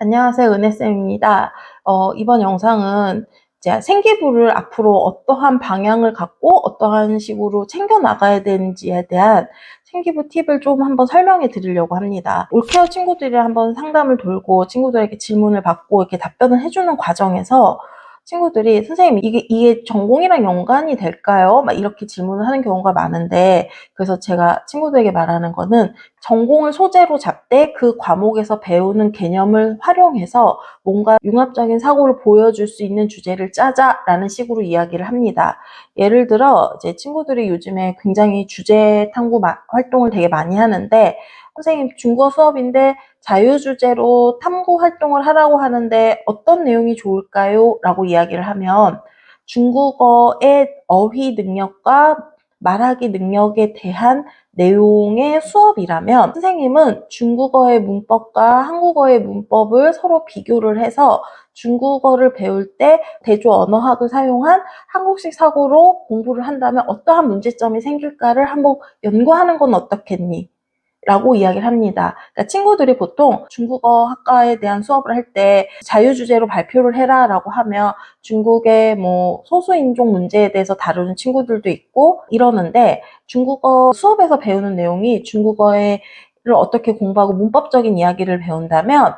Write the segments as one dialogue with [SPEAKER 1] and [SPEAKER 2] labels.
[SPEAKER 1] 안녕하세요, 은혜쌤입니다. 이번 영상은 이제 생기부를 앞으로 어떠한 방향을 갖고 어떠한 식으로 챙겨나가야 되는지에 대한 생기부 팁을 좀 한번 설명해 드리려고 합니다. 올케어 친구들이 한번 상담을 돌고 친구들에게 질문을 받고 이렇게 답변을 해주는 과정에서 친구들이 선생님 이게 전공이랑 연관이 될까요? 막 이렇게 질문을 하는 경우가 많은데, 그래서 제가 친구들에게 말하는 거는 전공을 소재로 잡되 그 과목에서 배우는 개념을 활용해서 뭔가 융합적인 사고를 보여줄 수 있는 주제를 짜자라는 식으로 이야기를 합니다. 예를 들어 이제 친구들이 요즘에 굉장히 주제 탐구 활동을 되게 많이 하는데, 선생님 중국어 수업인데 자유주제로 탐구 활동을 하라고 하는데 어떤 내용이 좋을까요? 라고 이야기를 하면 중국어의 어휘 능력과 말하기 능력에 대한 내용의 수업이라면 선생님은 중국어의 문법과 한국어의 문법을 서로 비교를 해서 중국어를 배울 때 대조 언어학을 사용한 한국식 사고로 공부를 한다면 어떠한 문제점이 생길까를 한번 연구하는 건 어떻겠니? 라고 이야기를 합니다. 그러니까 친구들이 보통 중국어 학과에 대한 수업을 할 때 자유주제로 발표를 해라 라고 하면 중국의 뭐 소수인종 문제에 대해서 다루는 친구들도 있고 이러는데, 중국어 수업에서 배우는 내용이 중국어를 어떻게 공부하고 문법적인 이야기를 배운다면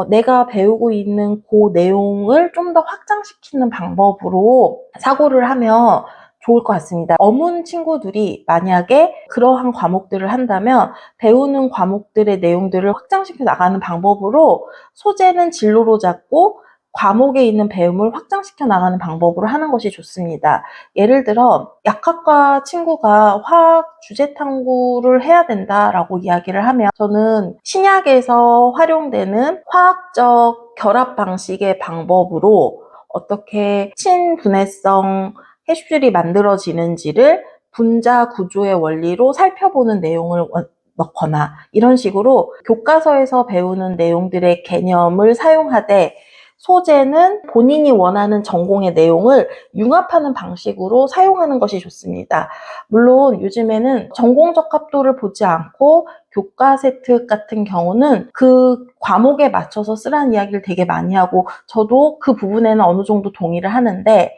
[SPEAKER 1] 내가 배우고 있는 그 내용을 좀 더 확장시키는 방법으로 사고를 하면 좋을 것 같습니다. 어문 친구들이 만약에 그러한 과목들을 한다면 배우는 과목들의 내용들을 확장시켜 나가는 방법으로 소재는 진로로 잡고 과목에 있는 배움을 확장시켜 나가는 방법으로 하는 것이 좋습니다. 예를 들어 약학과 친구가 화학 주제 탐구를 해야 된다라고 이야기를 하면 저는 신약에서 활용되는 화학적 결합 방식의 방법으로 어떻게 친분해성 해수질이 만들어지는지를 분자 구조의 원리로 살펴보는 내용을 넣거나 이런 식으로 교과서에서 배우는 내용들의 개념을 사용하되 소재는 본인이 원하는 전공의 내용을 융합하는 방식으로 사용하는 것이 좋습니다. 물론 요즘에는 전공적 합도를 보지 않고 교과 세트 같은 경우는 그 과목에 맞춰서 쓰라는 이야기를 되게 많이 하고 저도 그 부분에는 어느 정도 동의를 하는데,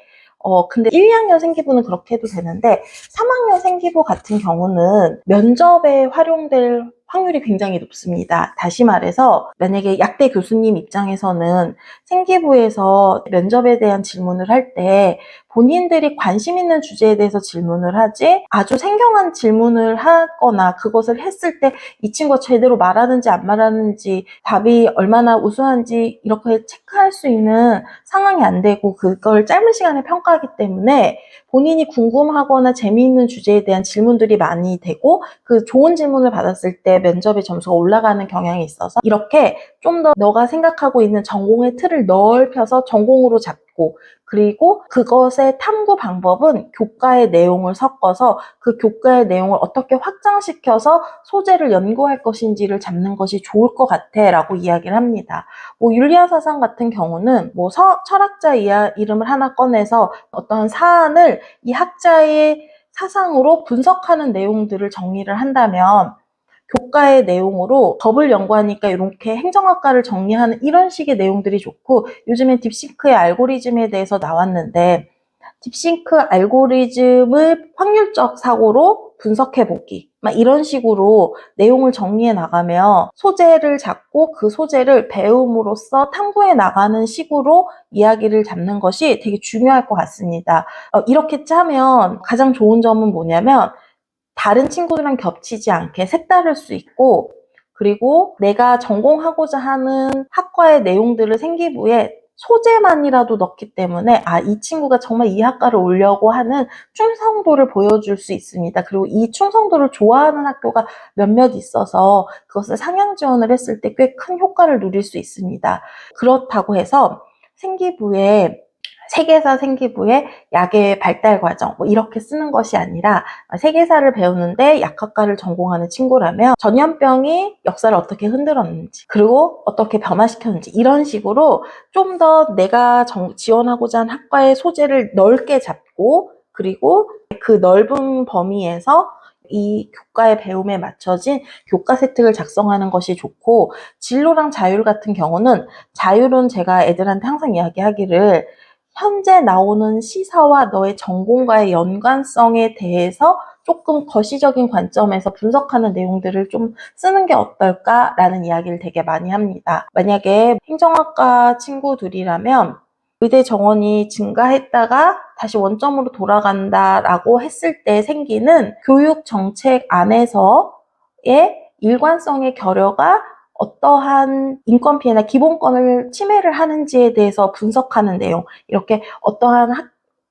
[SPEAKER 1] 근데 1, 2학년 생기부는 그렇게 해도 되는데 3학년 생기부 같은 경우는 면접에 활용될 확률이 굉장히 높습니다. 다시 말해서 만약에 약대 교수님 입장에서는 생기부에서 면접에 대한 질문을 할 때 본인들이 관심 있는 주제에 대해서 질문을 하지 아주 생경한 질문을 하거나 그것을 했을 때 이 친구가 제대로 말하는지 안 말하는지 답이 얼마나 우수한지 이렇게 체크할 수 있는 상황이 안 되고 그걸 짧은 시간에 평가하기 때문에 본인이 궁금하거나 재미있는 주제에 대한 질문들이 많이 되고 그 좋은 질문을 받았을 때 면접의 점수가 올라가는 경향이 있어서 이렇게 좀 더 너가 생각하고 있는 전공의 틀을 넓혀서 전공으로 잡고, 그리고 그것의 탐구 방법은 교과의 내용을 섞어서 그 교과의 내용을 어떻게 확장시켜서 소재를 연구할 것인지를 잡는 것이 좋을 것 같아 라고 이야기를 합니다. 뭐 윤리학 사상 같은 경우는 뭐 철학자 이름을 하나 꺼내서 어떤 사안을 이 학자의 사상으로 분석하는 내용들을 정리를 한다면 교과의 내용으로 법을 연구하니까 이렇게 행정학과를 정리하는 이런 식의 내용들이 좋고, 요즘에 딥싱크의 알고리즘에 대해서 나왔는데 딥싱크 알고리즘을 확률적 사고로 분석해보기 막 이런 식으로 내용을 정리해 나가면 소재를 잡고 그 소재를 배움으로써 탐구해 나가는 식으로 이야기를 잡는 것이 되게 중요할 것 같습니다. 이렇게 짜면 가장 좋은 점은 뭐냐면 다른 친구들이랑 겹치지 않게 색다를 수 있고, 그리고 내가 전공하고자 하는 학과의 내용들을 생기부에 소재만이라도 넣기 때문에 이 친구가 정말 이 학과를 오려고 하는 충성도를 보여줄 수 있습니다. 그리고 이 충성도를 좋아하는 학교가 몇몇 있어서 그것을 상향 지원을 했을 때 꽤 큰 효과를 누릴 수 있습니다. 그렇다고 해서 생기부에 세계사 생기부에 약의 발달 과정 뭐 이렇게 쓰는 것이 아니라, 세계사를 배우는데 약학과를 전공하는 친구라면 전염병이 역사를 어떻게 흔들었는지 그리고 어떻게 변화시켰는지 이런 식으로 좀 더 내가 지원하고자 하는 학과의 소재를 넓게 잡고, 그리고 그 넓은 범위에서 이 교과의 배움에 맞춰진 교과 세트를 작성하는 것이 좋고, 진로랑 자율 같은 경우는, 자율은 제가 애들한테 항상 이야기하기를 현재 나오는 시사와 너의 전공과의 연관성에 대해서 조금 거시적인 관점에서 분석하는 내용들을 좀 쓰는 게 어떨까라는 이야기를 되게 많이 합니다. 만약에 행정학과 친구들이라면 의대 정원이 증가했다가 다시 원점으로 돌아간다라고 했을 때 생기는 교육 정책 안에서의 일관성의 결여가 어떠한 인권 피해나 기본권을 침해를 하는지에 대해서 분석하는 내용, 이렇게 어떠한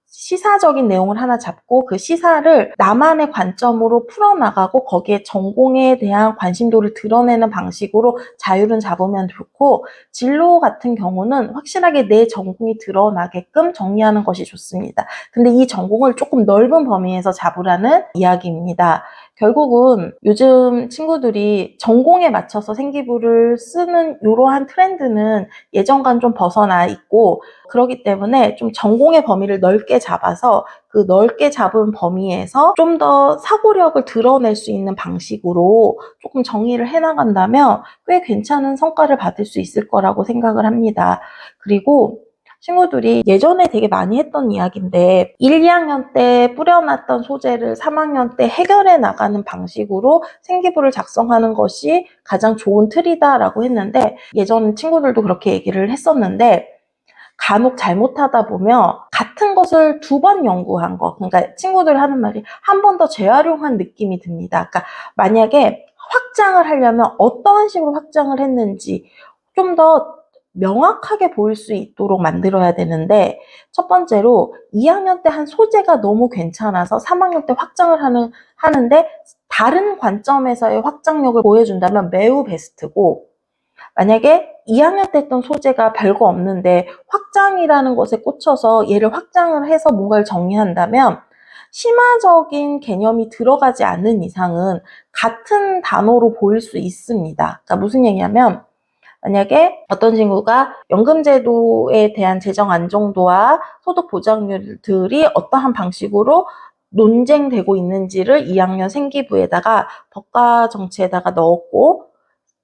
[SPEAKER 1] 시사적인 내용을 하나 잡고 그 시사를 나만의 관점으로 풀어나가고 거기에 전공에 대한 관심도를 드러내는 방식으로 자율은 잡으면 좋고, 진로 같은 경우는 확실하게 내 전공이 드러나게끔 정리하는 것이 좋습니다. 근데 이 전공을 조금 넓은 범위에서 잡으라는 이야기입니다. 결국은 요즘 친구들이 전공에 맞춰서 생기부를 쓰는 이러한 트렌드는 예전과는 좀 벗어나 있고, 그렇기 때문에 좀 전공의 범위를 넓게 잡아서 그 넓게 잡은 범위에서 좀 더 사고력을 드러낼 수 있는 방식으로 조금 정의를 해나간다면 꽤 괜찮은 성과를 받을 수 있을 거라고 생각을 합니다. 그리고 친구들이 예전에 되게 많이 했던 이야기인데 1, 2학년 때 뿌려놨던 소재를 3학년 때 해결해 나가는 방식으로 생기부를 작성하는 것이 가장 좋은 틀이다라고 했는데, 예전 친구들도 그렇게 얘기를 했었는데, 간혹 잘못하다 보면 같은 것을 2번 연구한 거, 그러니까 친구들 하는 말이 한 번 더 재활용한 느낌이 듭니다. 그러니까 만약에 확장을 하려면 어떠한 식으로 확장을 했는지 좀 더 명확하게 보일 수 있도록 만들어야 되는데, 첫 번째로 2학년 때 한 소재가 너무 괜찮아서 3학년 때 확장을 하는데 다른 관점에서의 확장력을 보여준다면 매우 베스트고, 만약에 2학년 때 했던 소재가 별거 없는데 확장이라는 것에 꽂혀서 얘를 확장을 해서 뭔가를 정리한다면 심화적인 개념이 들어가지 않는 이상은 같은 단어로 보일 수 있습니다. 그러니까 무슨 얘기냐면, 만약에 어떤 친구가 연금제도에 대한 재정 안정도와 소득 보장률들이 어떠한 방식으로 논쟁되고 있는지를 2학년 생기부에다가 법과 정치에다가 넣었고,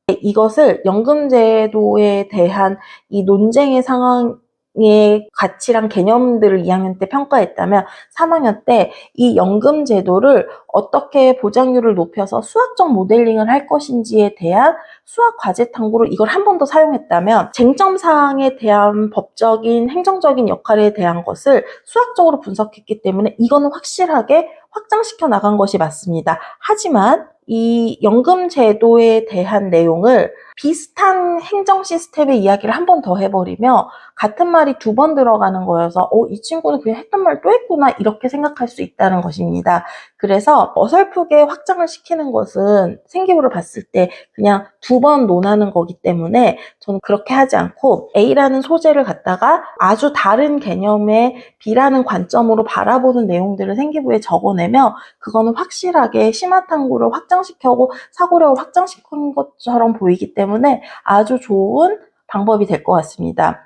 [SPEAKER 1] 이것을 연금제도에 대한 이 논쟁의 상황의 가치랑 개념들을 2학년 때 평가했다면 3학년 때 이 연금제도를 어떻게 보장률을 높여서 수학적 모델링을 할 것인지에 대한 수학 과제 탐구로 이걸 한 번 더 사용했다면 쟁점 사항에 대한 법적인 행정적인 역할에 대한 것을 수학적으로 분석했기 때문에 이거는 확실하게 확장시켜 나간 것이 맞습니다. 하지만 이 연금 제도에 대한 내용을 비슷한 행정 시스템의 이야기를 한 번 더 해버리며 같은 말이 2번 들어가는 거여서 이 친구는 그냥 했던 말 또 했구나 이렇게 생각할 수 있다는 것입니다. 그래서 어설프게 확장을 시키는 것은 생기부를 봤을 때 그냥 2번 논하는 거기 때문에 저는 그렇게 하지 않고 A라는 소재를 갖다가 아주 다른 개념의 B라는 관점으로 바라보는 내용들을 생기부에 적어내며 그거는 확실하게 심화 탐구를 확장시켜고 사고력을 확장시킨 것처럼 보이기 때문에 아주 좋은 방법이 될 것 같습니다.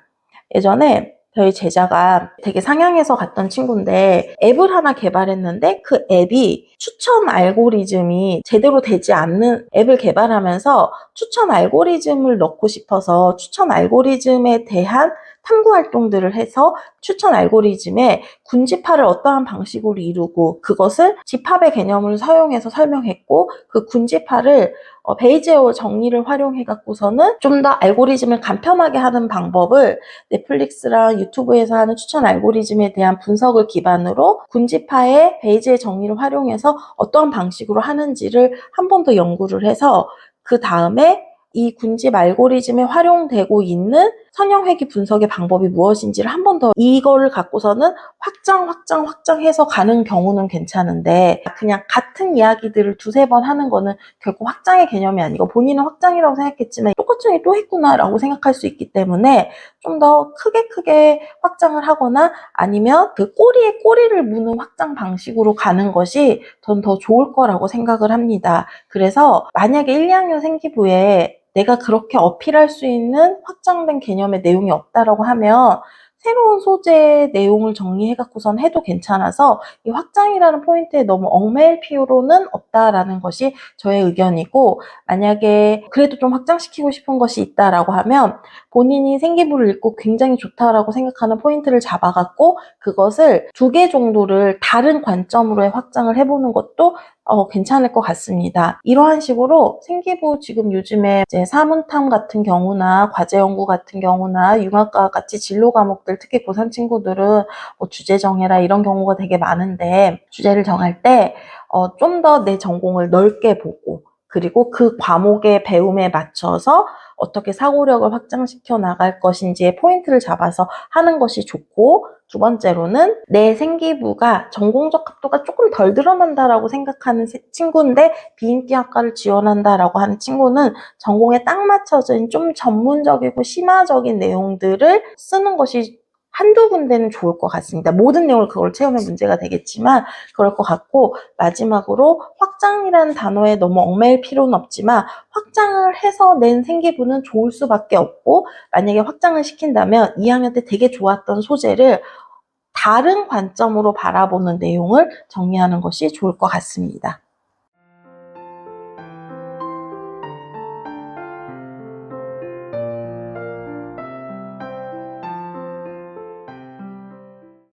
[SPEAKER 1] 예전에 저희 제자가 되게 상향해서 갔던 친구인데 앱을 하나 개발했는데 그 앱이 추천 알고리즘이 제대로 되지 않는 앱을 개발하면서 추천 알고리즘을 넣고 싶어서 추천 알고리즘에 대한 탐구 활동들을 해서 추천 알고리즘에 군집합을 어떠한 방식으로 이루고 그것을 집합의 개념을 사용해서 설명했고, 그 군집합을 베이지어 정리를 활용해 갖고서는 좀 더 알고리즘을 간편하게 하는 방법을 넷플릭스랑 유튜브에서 하는 추천 알고리즘에 대한 분석을 기반으로 군집합의 베이지의 정리를 활용해서 어떠한 방식으로 하는지를 한 번 더 연구를 해서 그 다음에 이 군집 알고리즘에 활용되고 있는 선형회귀 분석의 방법이 무엇인지를 한 번 더 이거를 갖고서는 확장해서 가는 경우는 괜찮은데 그냥 같은 이야기들을 2-3번 하는 거는 결국 확장의 개념이 아니고 본인은 확장이라고 생각했지만 똑같은 얘기 또 했구나 라고 생각할 수 있기 때문에 좀 더 크게 확장을 하거나 아니면 그 꼬리에 꼬리를 무는 확장 방식으로 가는 것이 전 더 좋을 거라고 생각을 합니다. 그래서 만약에 1, 2학년 생기부에 내가 그렇게 어필할 수 있는 확장된 개념의 내용이 없다라고 하면 새로운 소재 내용을 정리해갖고선 해도 괜찮아서 이 확장이라는 포인트에 너무 얽매일 필요는 없다라는 것이 저의 의견이고, 만약에 그래도 좀 확장시키고 싶은 것이 있다라고 하면 본인이 생기부를 읽고 굉장히 좋다라고 생각하는 포인트를 잡아갖고 그것을 2개 정도를 다른 관점으로의 확장을 해보는 것도 괜찮을 것 같습니다. 이러한 식으로 생기부 지금 요즘에 이제 사문탐 같은 경우나 과제 연구 같은 경우나 융합과 같이 진로 과목들, 특히 고3 친구들은 뭐 주제 정해라 이런 경우가 되게 많은데, 주제를 정할 때 좀 더 내 전공을 넓게 보고, 그리고 그 과목의 배움에 맞춰서 어떻게 사고력을 확장시켜 나갈 것인지의 포인트를 잡아서 하는 것이 좋고, 2번째로는 내 생기부가 전공적 합도가 조금 덜 드러난다라고 생각하는 친구인데 비인기학과를 지원한다라고 하는 친구는 전공에 딱 맞춰진 좀 전문적이고 심화적인 내용들을 쓰는 것이 한두 군데는 좋을 것 같습니다. 모든 내용을 그걸 채우면 문제가 되겠지만 그럴 것 같고, 마지막으로 확장이라는 단어에 너무 얽매일 필요는 없지만 확장을 해서 낸 생기부는 좋을 수밖에 없고, 만약에 확장을 시킨다면 2학년 때 되게 좋았던 소재를 다른 관점으로 바라보는 내용을 정리하는 것이 좋을 것 같습니다.